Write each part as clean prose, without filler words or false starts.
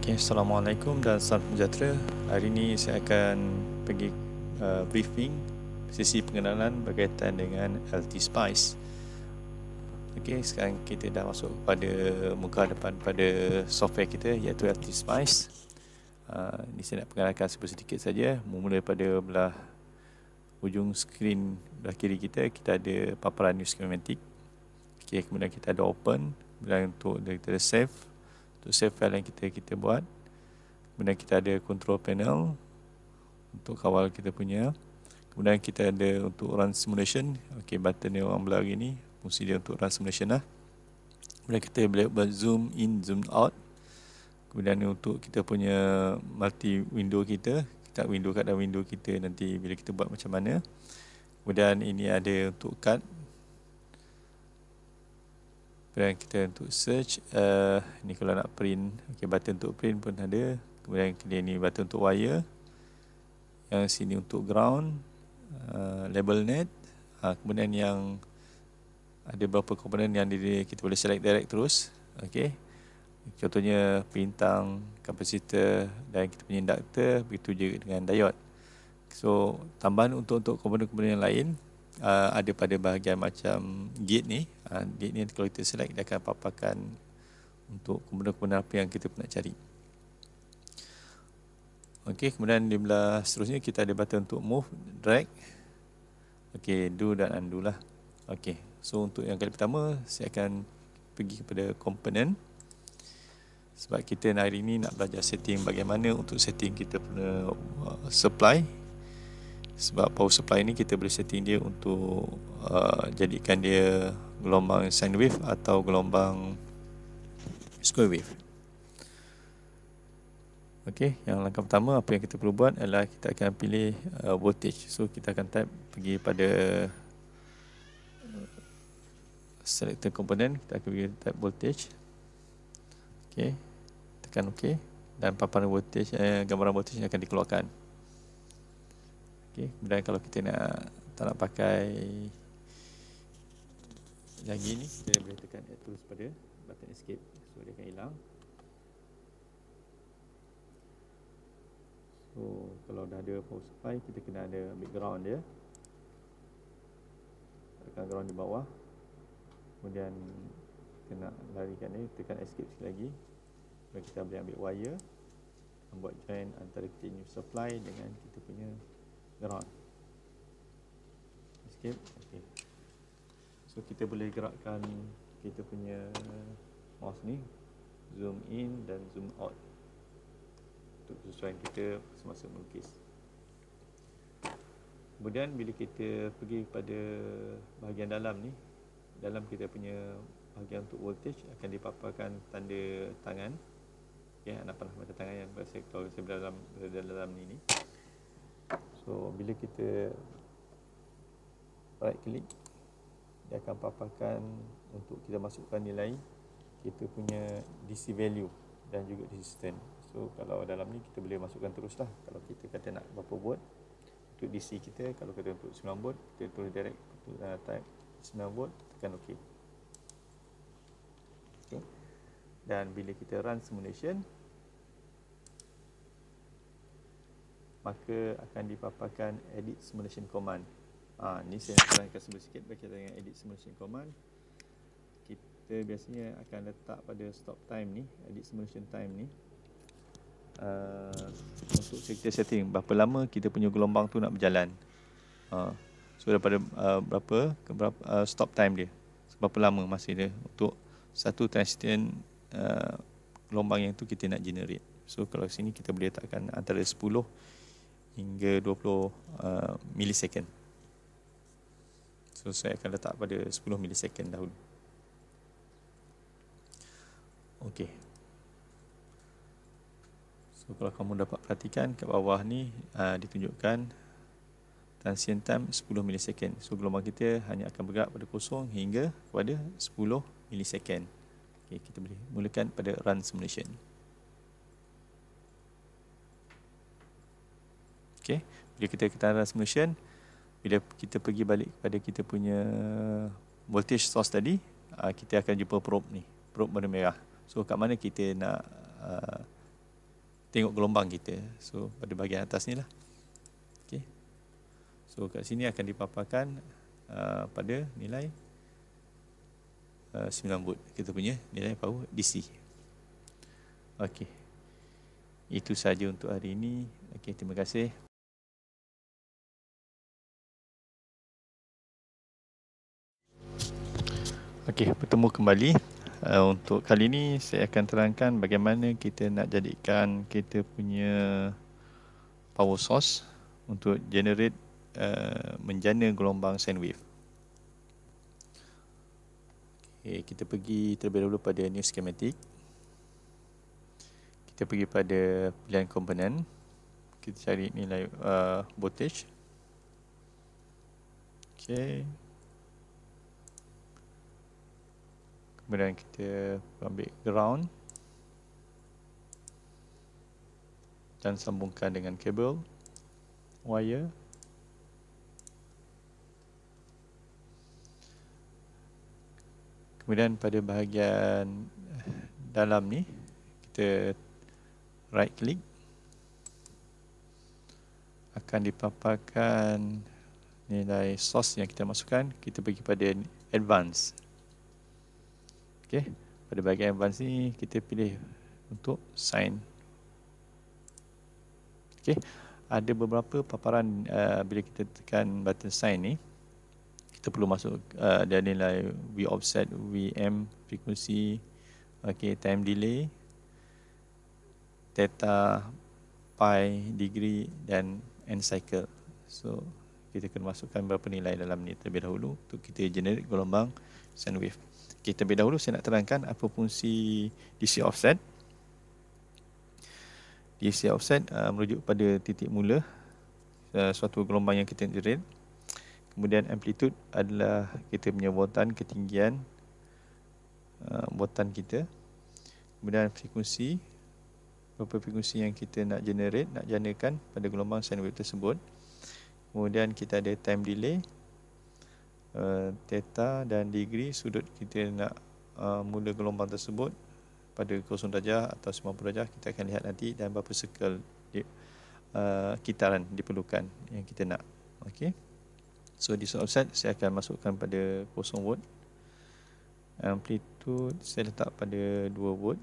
Okay, Assalamualaikum dan salam sejahtera. Hari ini saya akan pergi briefing sesi pengenalan berkaitan dengan LT Spice. Okay, sekarang kita dah masuk pada muka depan pada software kita iaitu LT Spice. Ini saya nak perkenalkan sedikit saja. Memula pada belah ujung skrin belah kiri kita ada paparan new schematic. Okay, kemudian kita ada open, kemudian untuk kita ada save. Untuk save file yang kita buat. Kemudian kita ada control panel untuk kawal kita punya. Kemudian kita ada untuk run simulation. Okey, button yang orang belah ni fungsi dia untuk run simulation lah. Kemudian kita boleh buat zoom in, zoom out. Kemudian untuk kita punya multi window kita window kat dalam window kita nanti bila kita buat macam mana. Kemudian ini ada untuk cut. Kemudian kita untuk search, ni kalau nak print, okay, button untuk print pun ada. Kemudian ni button untuk wire. Yang sini untuk ground, label net. Kemudian yang ada beberapa komponen yang kita boleh select direct terus. Okay. Contohnya pintang, kapasitor dan kita punya inductor, begitu juga dengan diode. So tambahan untuk komponen-komponen yang lain, ada pada bahagian macam gate ni. Gate ni kalau kita select, dia akan paparkan untuk komponen-komponen apa yang kita nak cari. Okey, kemudian di belah seterusnya kita ada button untuk move, drag. Okey, do dan undo lah. Okey, so untuk yang kali pertama saya akan pergi kepada komponen. Sebab kita hari ini nak belajar setting bagaimana untuk setting kita punya supply. Sebab power supply ni kita boleh setting dia untuk jadikan dia gelombang sine wave atau gelombang square wave. Okey, yang langkah pertama apa yang kita perlu buat adalah kita akan pilih voltage. So kita akan pergi pada selector component, kita akan pergi type voltage. Okey, tekan OK dan paparan voltage, gambaran voltage yang akan dikeluarkan. Okey, kemudian kalau kita tak nak pakai lagi ni, kita boleh tekan add terus pada button escape. So dia akan hilang. So kalau dah ada power supply, kita kena ada ambil ground dia. Tekan ground di bawah. Kemudian kita nak larikan ni, tekan escape sekali lagi. Kemudian kita boleh ambil wire, membuat join antara kita new supply dengan kita punya ground. Escape. Okay. So kita boleh gerakkan kita punya mouse ni, zoom in dan zoom out untuk kesesuaian kita semasa melukis. Kemudian bila kita pergi pada bahagian dalam ni, dalam kita punya bahagian untuk voltage akan dipaparkan tanda tangan. Okay, anak panah mata tangan yang kalau saya berada dalam ni. So bila kita right click, dia akan paparkan untuk kita masukkan nilai kita punya DC value dan juga resistance. So kalau dalam ni kita boleh masukkan teruslah. Kalau kita kata nak berapa volt untuk DC kita, kalau kata untuk 9 volt, kita tulis direct untuk type 9 volt, tekan OK. Okay. Dan bila kita run simulation, maka akan dipaparkan edit simulation command. Ni saya nak terangkan sedikit berkaitan dengan edit simulation command. Kita biasanya akan letak pada stop time ni, edit simulation time ni, untuk kita setting berapa lama kita punya gelombang tu nak berjalan. So daripada berapa stop time dia, berapa lama masa dia untuk satu transient gelombang yang tu kita nak generate. So kalau sini kita boleh letakkan antara 10 hingga 20 millisecond. So saya akan letak pada 10 millisecond dahulu. Okey. So kalau kamu dapat perhatikan kat bawah ni ditunjukkan transient time 10 millisecond. So gelombang kita hanya akan bergerak pada kosong hingga kepada 10 millisecond. Okey, kita boleh mulakan pada run simulation. Okey, bila kita run simulation, bila kita pergi balik kepada kita punya voltage source tadi, kita akan jumpa probe ni, probe warna merah. So kat mana kita nak tengok gelombang kita. So pada bahagian atas ni lah. Okay. So kat sini akan dipaparkan pada nilai 9 volt kita punya nilai power DC. Okey. Itu saja untuk hari ini. Okey, terima kasih. Okey, bertemu kembali. Untuk kali ini saya akan terangkan bagaimana kita nak jadikan kita punya power source untuk generate menjana gelombang sine wave. Okay, kita pergi terlebih dahulu pada new schematic. Kita pergi pada pilihan komponen. Kita cari nilai voltage. Okay. Kemudian kita ambil ground dan sambungkan dengan kabel wire. Kemudian pada bahagian dalam ni kita right click, akan dipaparkan nilai source yang kita masukkan. Kita pergi pada advance. Okey, pada bahagian advance ni kita pilih untuk sine. Okey, ada beberapa paparan bila kita tekan button sine ni, kita perlu masuk ada nilai V offset, VM, frekuensi, okey, time delay, theta, pi, degree dan end cycle. So kita kena masukkan beberapa nilai dalam ni terlebih dahulu untuk kita generate gelombang sine wave. Okay, terlebih dahulu saya nak terangkan apa fungsi DC offset. DC offset merujuk pada titik mula suatu gelombang yang kita generate. Kemudian amplitude adalah kita punya voltan, ketinggian voltan kita. Kemudian frekuensi, berapa frekuensi yang kita nak generate, nak janakan pada gelombang sine wave tersebut. Kemudian kita ada time delay, theta dan degree, sudut kita nak mula gelombang tersebut pada 0 darjah atau 90 darjah, kita akan lihat nanti, dan berapa circle kitaran diperlukan yang kita nak. Okey. So DC offset saya akan masukkan pada 0 volt. Amplitude saya letak pada 2 volt.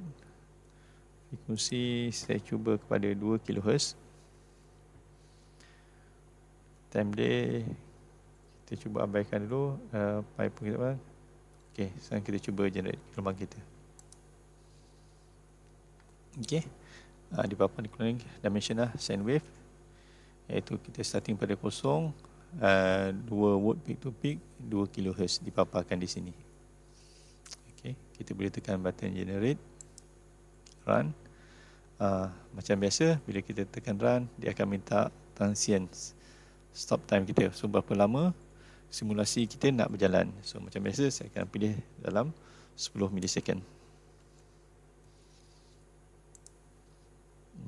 Frekuensi saya cuba kepada 2 kHz. Time delay kita cuba abaikan dulu, pi pun kita buat. Okey, sekarang kita cuba generate gelombang kita. Okey, di papan dikeluarkan dimension lah sine wave, iaitu kita starting pada 0, 2 volt peak to peak, 2 kHz dipaparkan di sini. Okey, kita boleh tekan button generate, run. Macam biasa bila kita tekan run, dia akan minta transient stop time kita. So berapa lama simulasi kita nak berjalan. So macam biasa saya akan pilih dalam 10 milisecond.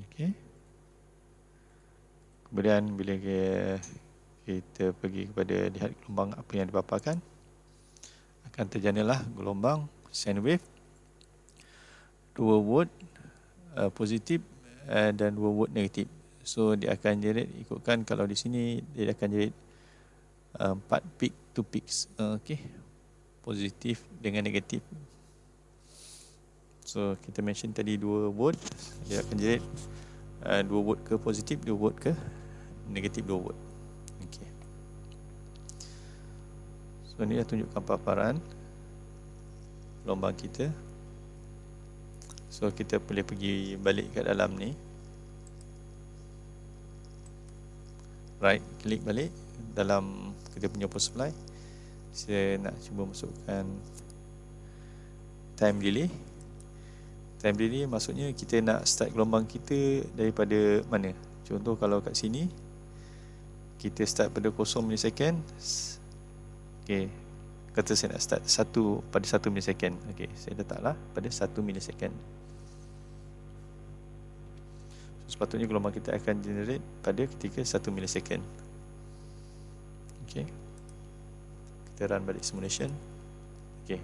Okey. Kemudian bila kita pergi kepada lihat gelombang apa yang dipaparkan, akan terjanalah gelombang sine wave 2 volt positif dan 2 volt negatif. So dia akan generate, ikutkan kalau di sini dia akan generate 4 peak to peaks. Okey, positif dengan negatif. So kita mention tadi 2 volt, dia akan generate 2 volt ke positif, 2 volt ke negatif 2 volt. Okey. So ni dah tunjukkan paparan gelombang kita. So kita boleh pergi balik ke dalam ni, right click balik dalam kita punya power supply. Saya nak cuba masukkan time delay. Time delay maksudnya kita nak start gelombang kita daripada mana. Contoh kalau kat sini kita start pada 0 milisecond. Okey, kata saya nak start pada 1 milisecond. Okey, saya letaklah pada 1 milisecond. Sepatutnya gelombang kita akan generate pada ketika 1 milisecond. Okey, kita run balik simulation. Okey,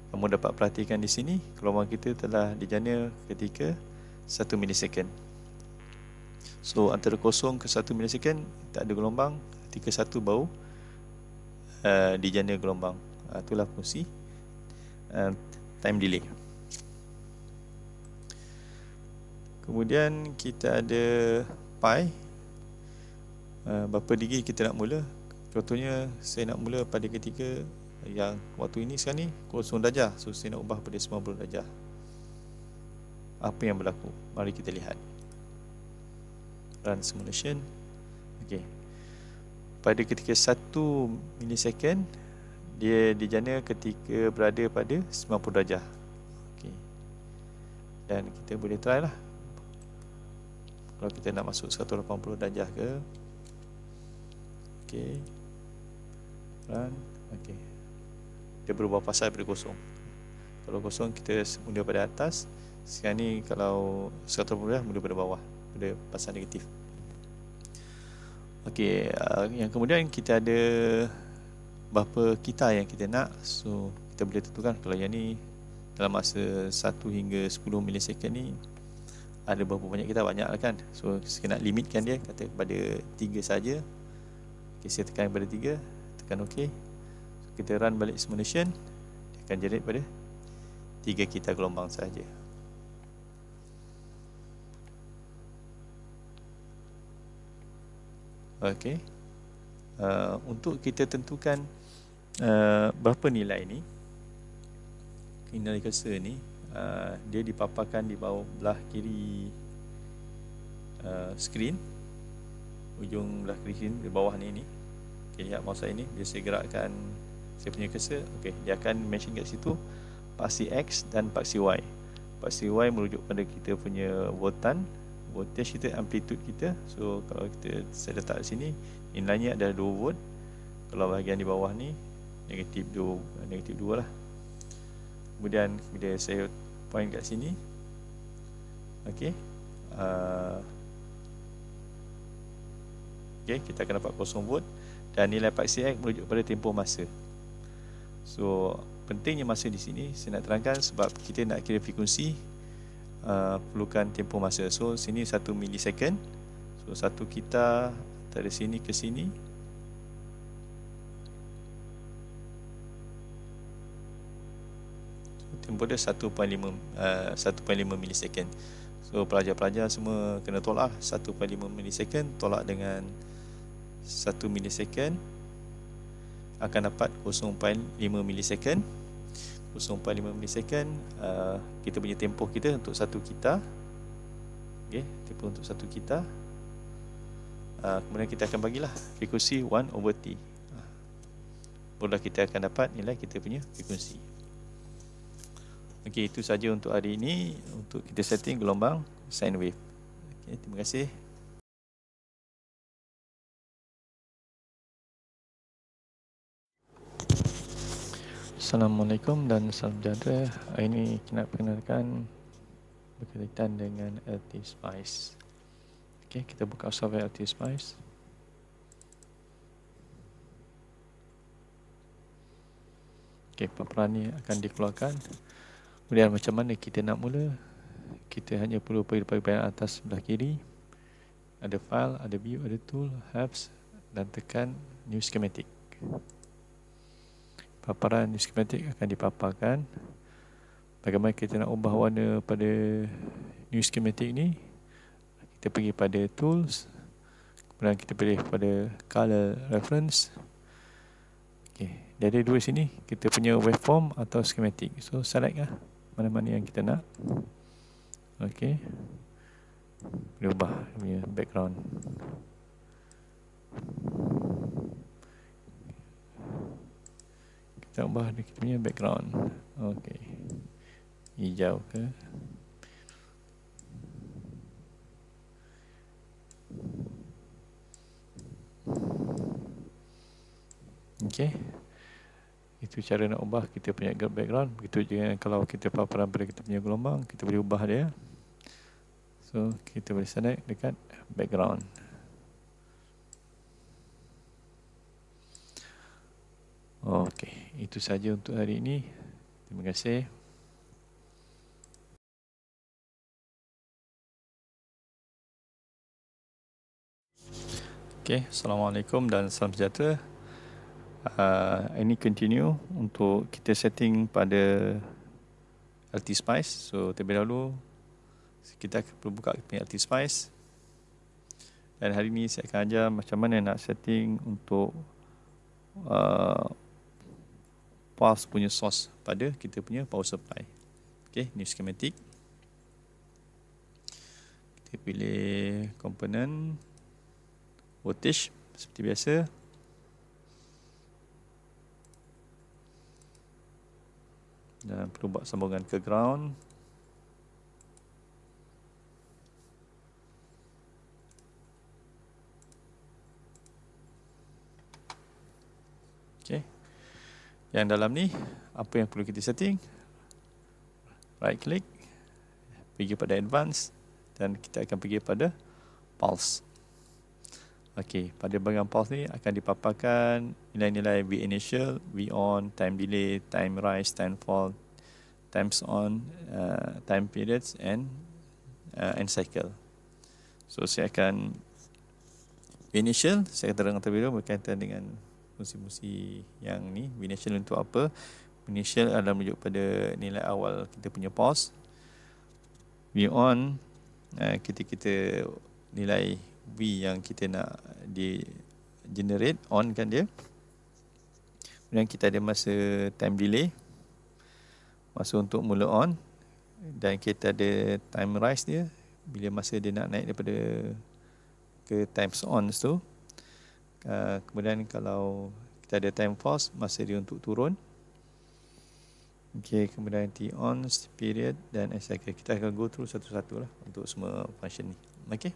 kamu dapat perhatikan di sini gelombang kita telah dijana ketika 1 milisecond. So antara 0 ke 1 milisecond tak ada gelombang, ketika 1 baru dijana gelombang. Itulah fungsi time delay. Kemudian kita ada pi. Berapa degree kita nak mula. Contohnya saya nak mula pada ketika yang waktu ini sekarang ni 0 darjah. So saya nak ubah pada 90 darjah. Apa yang berlaku? Mari kita lihat. Run simulation. Okey. Pada ketika 1 milisecond dia dijana ketika berada pada 90 darjah. Okey. Dan kita boleh try lah. Kalau kita nak masuk 180 darjah ke. Okey. Run. Okey. Dia berubah pasal pada 0. Kalau 0 kita mula pada atas. Sekarang ni kalau 180 darjah mula pada bawah, pada pasal negatif. Okey, yang kemudian kita ada berapa kita yang kita nak. So kita boleh tentukan kalau yang ni dalam masa 1 hingga 10 milisecond ni ada berapa banyak kita, banyak lah kan. So saya nak limitkan dia kata kepada 3 saja. Okay, saya tekan pada 3, tekan OK. So, kita run balik simulation, dia akan generate pada 3 kita gelombang saja. Okey. Untuk kita tentukan berapa nilai ni, nilai cursor ni, dia dipaparkan di bawah belah kiri skrin, ujung belah kiri skrin di bawah ni. Okay, lihat mouse saya ni, bila saya gerakkan saya punya cursor, okay, dia akan mention kat situ paksi X dan paksi Y. Paksi Y merujuk pada kita punya voltage kita, amplitude kita. So kalau saya letak di sini, nilainya adalah 2 volt. Kalau bahagian di bawah ni negatif 2 lah. Kemudian bila saya point kat sini, okey, kita akan dapat 0 volt dan nilai paksi X merujuk pada tempoh masa. So pentingnya masa di sini saya nak terangkan sebab kita nak kira frekuensi, perlukan tempoh masa. So sini 1 milisecond. So satu kita dari sini ke sini, so, tempoh dia 1.5 milisecond. So pelajar-pelajar semua kena tolak 1.5 milisecond tolak dengan 1 milisecond akan dapat 0.5 milisecond. 0.5 milisecond kita punya tempoh kita untuk satu kita. Okey, tempoh untuk satu kita. Kemudian kita akan bagilah frekuensi 1/T. Barulah kita akan dapat nilai kita punya frekuensi. Okey, itu saja untuk hari ini untuk kita setting gelombang sine wave. Okey, terima kasih. Assalamualaikum dan salam sejahtera. Hari ini kita nak perkenalkan berkaitan dengan LTSpice. Okey, kita buka software LTSpice. Okey, paparan ni akan dikeluarkan. Kemudian macam mana kita nak mula? Kita hanya perlu pergi pada bahagian atas sebelah kiri. Ada file, ada view, ada tool, apps dan tekan new schematic. Paparan new schematic akan dipaparkan. Bagaimana kita nak ubah warna pada new schematic ni? Kita pergi pada tools, kemudian kita pilih pada color reference. Okey, dia ada dua sini, kita punya waveform atau schematic. So select lah mana-mana yang kita nak. Okey, boleh ubah punya background. Kita ubah kita punya background. Okey, hijau ke? Okey, itu cara nak ubah kita punya background. Begitu juga kalau kita paparan pada kita punya gelombang, kita boleh ubah dia. So kita boleh select dekat background. Okey, itu saja untuk hari ini. Terima kasih. Okay, Assalamualaikum dan salam sejahtera. Ini continue untuk kita setting pada LT Spice. So terlebih dahulu kita perlu buka LT Spice. Dan hari ini saya akan ajar macam mana nak setting untuk pulse punya source pada kita punya power supply. Okay, new schematic. Kita pilih komponen voltage seperti biasa. Dan perlu buat sambungan ke ground. Okay. Yang dalam ni, apa yang perlu kita setting? Right click, pergi pada advance dan kita akan pergi pada pulse. Okey, pada bahagian pulse ni akan dipaparkan nilai-nilai V initial, V on, time delay, time rise, time fall, times on, time periods and cycle. So saya akan V initial, saya akan terangkan terlebih dahulu berkaitan dengan fungsi-fungsi yang ni. V initial untuk apa? V initial adalah merujuk pada nilai awal kita punya pulse. V on, kita nilai V yang kita nak di generate, on kan dia. Kemudian kita ada masa time delay, masa untuk mula on, dan kita ada time rise dia, bila masa dia nak naik daripada ke times on tu. Kemudian kalau kita ada time falls, masa dia untuk turun. Okey, kemudian T on, period dan cycle. Kita akan go through satu-satu lah untuk semua function ni. Okey.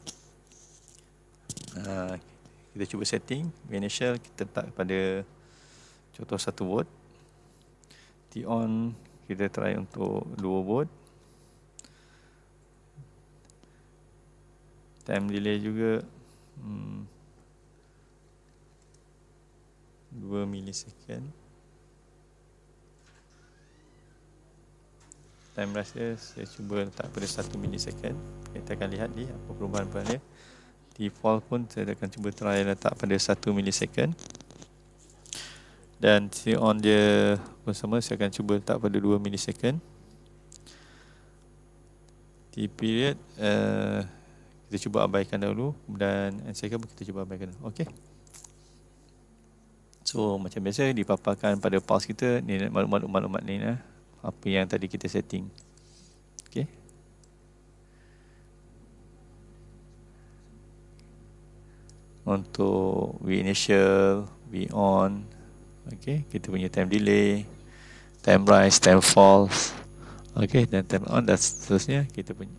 Kita cuba setting V initial, kita letak pada contoh 1 volt. T on kita try untuk 2 volt. Time delay juga 2 milisecond. Time rise saya cuba letak pada 1 milisecond. Kita akan lihat ni apa perubahan pada dia. Default pun saya akan cuba try letak pada 1 milisecond. Dan T on dia pun sama, saya akan cuba letak pada 2 milisecond. T period kita cuba abaikan dahulu, dan cycle pun kita cuba abaikan. Okey. So macam biasa dipaparkan pada pulse kita ni maklumat-maklumat ni apa yang tadi kita setting. Okey. Untuk V initial, V on, okey, kita punya time delay, time rise, time falls, okey, dan time on dan seterusnya kita punya.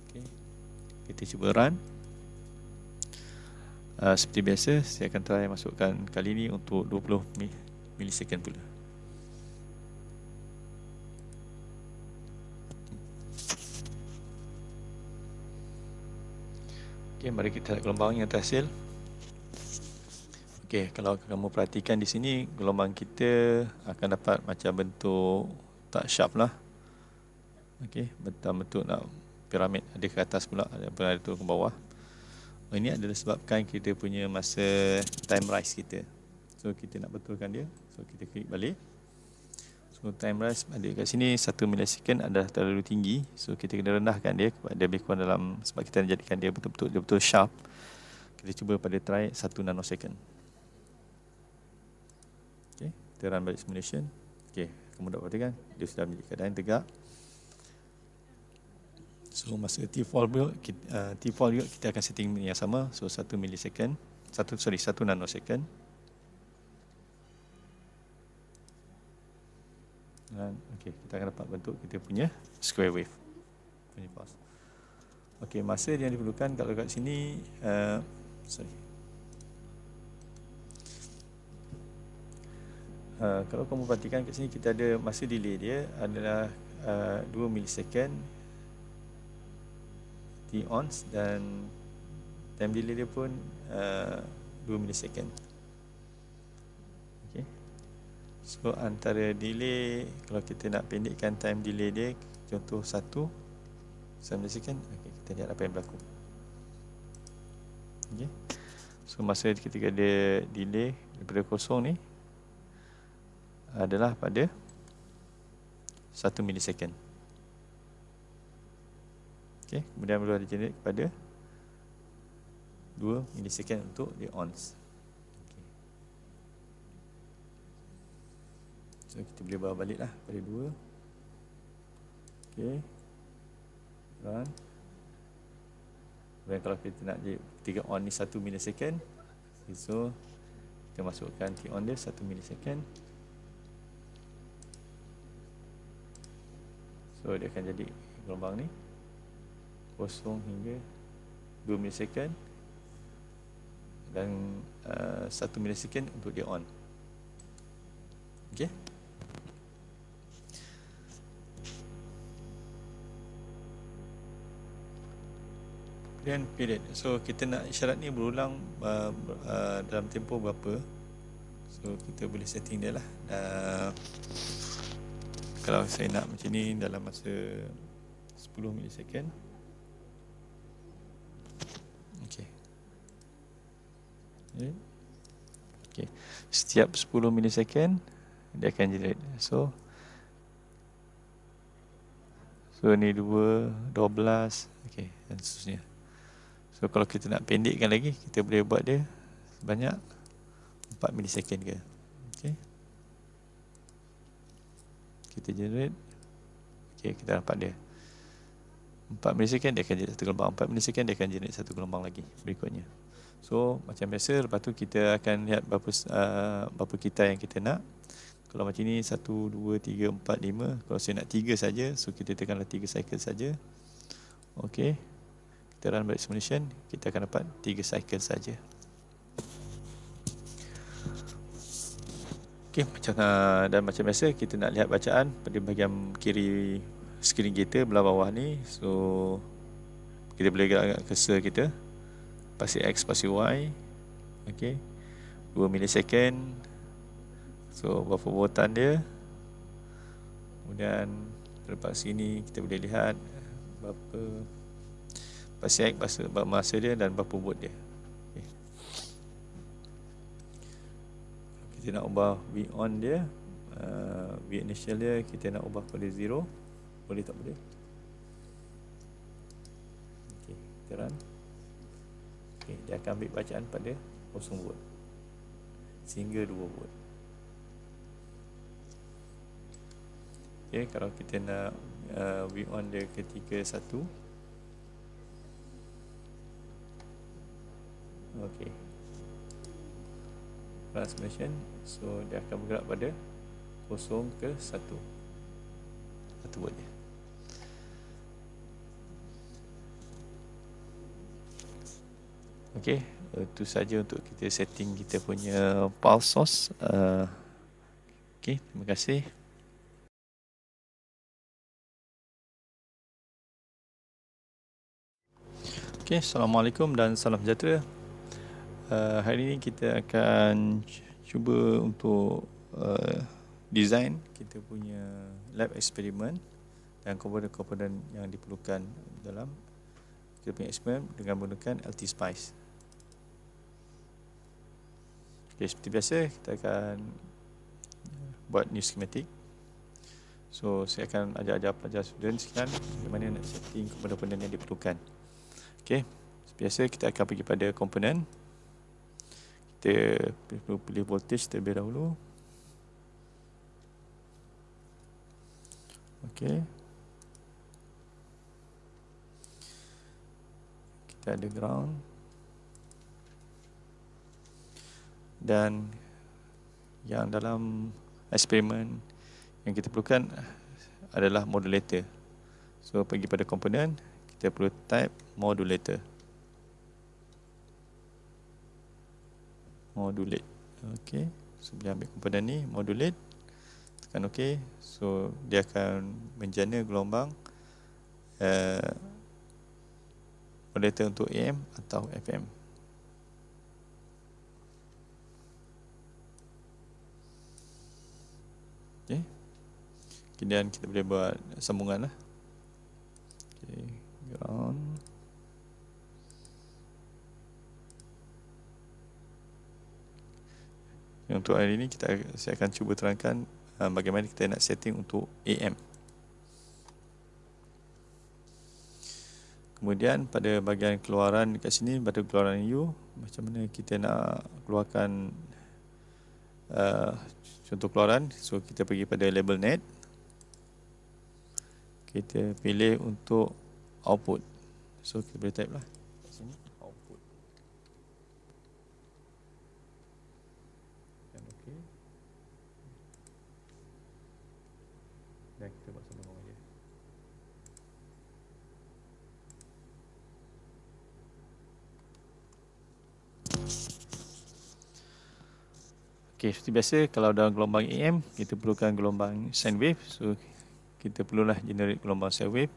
Okey, kita cuba run. Seperti biasa, saya akan try masukkan kali ni untuk 20 milisecond pula. Okay, mari kita lihat gelombang yang terhasil. Okey, kalau kamu perhatikan di sini, gelombang kita akan dapat macam bentuk tak sharp lah. Okey, bentuk nak piramid, ada ke atas pula, ada tu ke bawah. Ini adalah sebabkan kita punya masa time rise kita. So kita nak betulkan dia. So kita klik balik. So time rise ada kat sini 1 milisecond adalah terlalu tinggi. So kita kena rendahkan dia kepada lebih kurang dalam, sebab kita nak jadikan dia betul-betul sharp. Kita cuba pada try 1 nanosecond. Okay, kita run balik simulation. Okay, kamu dapat perhatikan dia sudah menjadi keadaan tegak. So masa T-fall juga kita akan setting yang sama. So 1 milisecond, 1 nanosecond. Dan okey, kita akan dapat bentuk kita punya square wave punya pulse. Okey, masa yang diperlukan kalau kat sini kalau kamu perhatikan kat sini kita ada masa delay dia adalah 2 milisecond T ons, dan time delay dia pun 2 milisecond. Okey. So antara delay, kalau kita nak pendekkan time delay dia, contoh 1 milisecond, okey, kita lihat apa yang berlaku. Okay. So masa ketika dia delay daripada kosong ni adalah pada 1 milisecond. Okay. Kemudian baru ada generate pada 2 milisecond untuk dia ons. Okay. So kita boleh bawa balik lah pada 2. Okay. Run. Dan kalau kita nak ketika on ni 1 milisecond, so kita masukkan T on dia 1 milisecond. So dia akan jadi gelombang ni 0 hingga 2 milisecond dan 1 milisecond untuk dia on. Okay. Kemudian period. So kita nak isyarat ni berulang dalam tempoh berapa. So kita boleh setting dia lah. Kalau saya nak macam ni dalam masa 10 milisecond. Okay. Okay. Setiap 10 milisecond dia akan generate. So ni 2, 12, okay, dan seterusnya. So kalau kita nak pendekkan lagi, kita boleh buat dia sebanyak 4 milisecond ke. Okay. Kita generate. Okay, kita dapat dia 4 milisecond, dia akan generate satu gelombang. 4 milisecond, dia akan generate satu gelombang lagi berikutnya. So macam biasa, lepas tu kita akan lihat berapa kita yang kita nak. Kalau macam ni 1, 2, 3, 4, 5. Kalau saya nak 3 saja, so kita tekanlah 3 cycle saja. Okay. Kita run balik simulation, kita akan dapat 3 cycle saja. Okay, dan macam biasa kita nak lihat bacaan pada bahagian kiri skrin kita belah bawah ni. So kita boleh gerakkan cursor kita, pasti X, pasti Y. Okay, 2 milisecond. So berapa botan dia. Kemudian terlepas sini kita boleh lihat berapa pasti X, masa dia dan berapa bot dia. Okay. Kita nak ubah V on dia, V initial dia kita nak ubah pada 0. Boleh tak boleh? Okay, kita run. Okay, dia akan ambil bacaan pada 0 volt sehingga 2 volt. Okay, kalau kita nak V on dia ketika 1. Okay, transmission. So dia akan bergerak pada 0 ke 1 volt dia. Okay, itu saja untuk kita setting kita punya pulse source. Okay, terima kasih. Okay, Assalamualaikum dan salam sejahtera. Hari ini kita akan cuba untuk design kita punya lab eksperimen dan komponen-komponen yang diperlukan dalam kita punya eksperimen dengan menggunakan LT-Spice. Okay, seperti biasa kita akan buat new schematic. So saya akan ajar pelajar student sekalian bagaimana nak setting komponen-komponen yang diperlukan. Okay, seperti biasa kita akan pergi pada komponen. Kita perlu pilih voltage terlebih dahulu. Okay. Kita ada ground. Dan yang dalam eksperimen yang kita perlukan adalah modulator. So pergi pada komponen, kita perlu type modulator. Modulate. Okay, so bila ambil komponen ni, modulate, tekan OK. So dia akan menjana gelombang modulator untuk AM atau FM. Okay, kemudian kita boleh buat sambungan lah. Okay, ground. untuk hari ini saya akan cuba terangkan bagaimana kita nak setting untuk AM. Kemudian pada bahagian keluaran dekat sini, pada keluaran U, macam mana kita nak keluarkan contoh keluaran. So kita pergi pada label net, kita pilih untuk output. So kita boleh type lah kat sini output. Dan okey. Dan kita buat sambung aja. Okey, seperti biasa kalau dalam gelombang AM kita perlukan gelombang sine wave. So kita perlulah generate gelombang sine wave.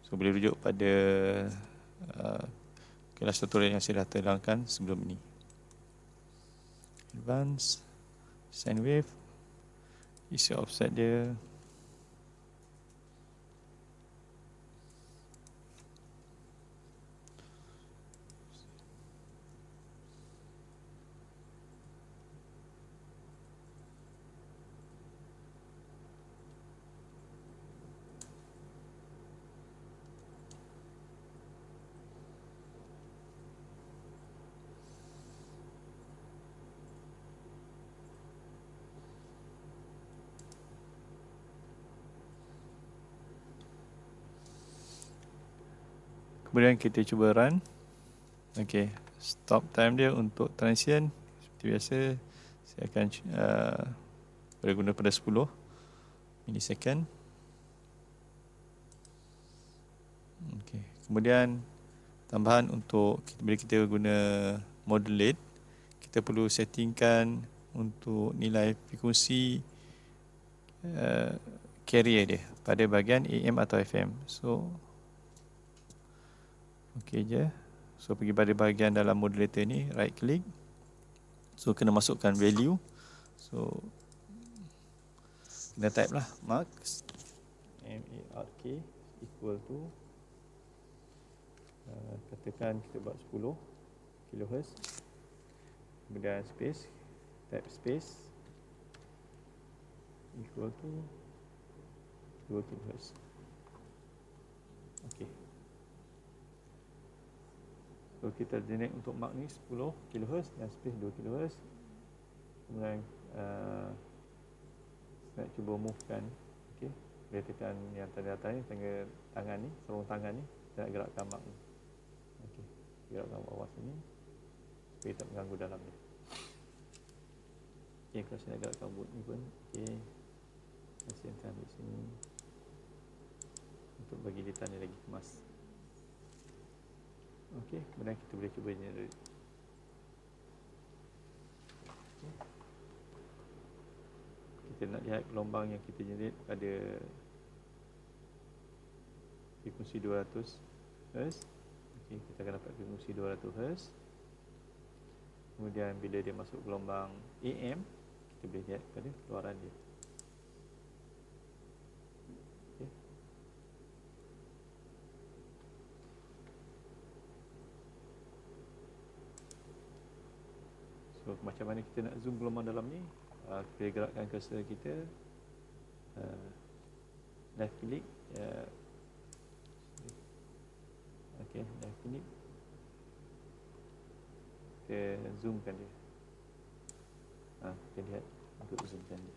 So boleh rujuk pada kelas tutorial yang saya dah terangkan sebelum ini. Advance sine wave, isi offset dia. Kemudian kita cuba run. Okey, stop time dia untuk transient seperti biasa saya akan berguna pada 10 milisecond. Okey, kemudian tambahan untuk bila kita guna modulate, kita perlu settingkan untuk nilai frekuensi carrier dia pada bahagian AM atau FM. So okey je. So pergi pada bahagian dalam modulator ni, right click. So kena masukkan value. So kena type lah max MARK equal to katakan kita buat 10 kHz. Kemudian space, type space equal to 2 kHz. Okey. So kita generate untuk mark ni 10 kHz dan space 2 kHz. Kemudian nak cuba movekan. Okey, dia tekan yang tanda atas ni, tangan ni, sarung tangan ni, kita nak gerakkan mark ni. Okey, gerakkan bawah sini supaya tak mengganggu dalam ni. Okey, kalau saya nak gerakkan boot ni pun okey. Saya akan ambil sini untuk bagi dia tanda lagi kemas. Okey, kemudian kita boleh cuba generate. Okay. Kita nak lihat gelombang yang kita generate pada frekuensi 200 Hz. Okey, kita akan dapat frekuensi 200 Hz. Kemudian bila dia masuk gelombang AM, kita boleh lihat pada keluaran dia. So macam mana kita nak zoom gelombang dalam ni, kita gerakkan cursor kita, left click, okey, left click, kita zoomkan dia. Kita lihat untuk zoomkan dia.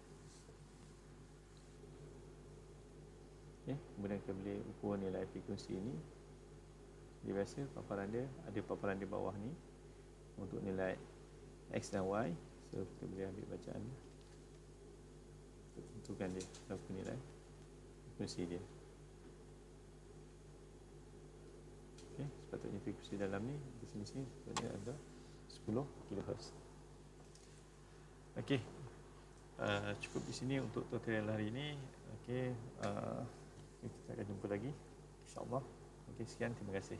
Okay. Kemudian kita boleh ukur nilai frekuensi ini. Dia biasa paparan dia, ada paparan di bawah ni untuk nilai X dan Y. So kita boleh ambil bacaan dia, tentukan dia berapa nilai frekuensi dia. Okay. Sepatutnya frekuensi dalam ni di sini sepatutnya ada 10 kHz. Okey, cukup di sini untuk tutorial hari ini. Okey, kita akan jumpa lagi, insya-Allah. Okey, sekian, terima kasih.